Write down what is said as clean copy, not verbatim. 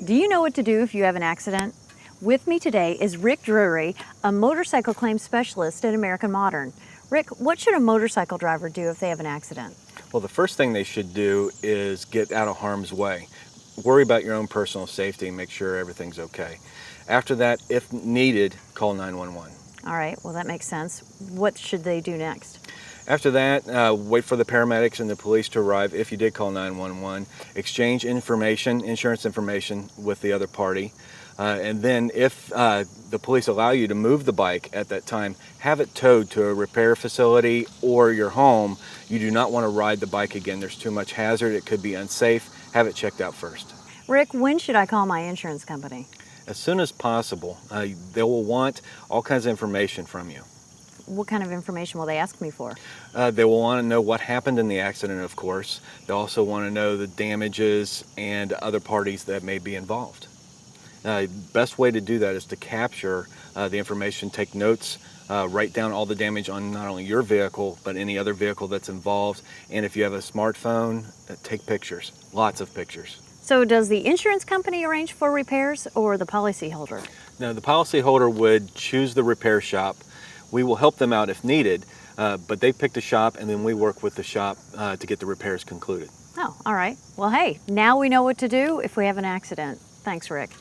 Do you know what to do if you have an accident? With me today is Rick Drury, a motorcycle claims specialist at American Modern. Rick, what should a motorcycle driver do if they have an accident? Well, the first thing they should do is get out of harm's way. Worry about your own personal safety and make sure everything's okay. After that, if needed, call 911. All right, well, that makes sense. What should they do next? After that, wait for the paramedics and the police to arrive if you did call 911. Exchange information, insurance information with the other party. And then if the police allow you to move the bike at that time, have it towed to a repair facility or your home. You do not want to ride the bike again. There's too much hazard. It could be unsafe. Have it checked out first. Rick, when should I call my insurance company? As soon as possible. They will want all kinds of information from you. What kind of information will they ask me for? They will want to know what happened in the accident, of course. They also want to know the damages and other parties that may be involved. Best way to do that is to capture the information, take notes, write down all the damage on not only your vehicle, but any other vehicle that's involved. And if you have a smartphone, take pictures, lots of pictures. So does the insurance company arrange for repairs or the policyholder? Now, the policyholder would choose the repair shop. We will help them out if needed, but they pick the shop and then we work with the shop to get the repairs concluded. Oh, all right. Well, hey, now we know what to do if we have an accident. Thanks, Rick.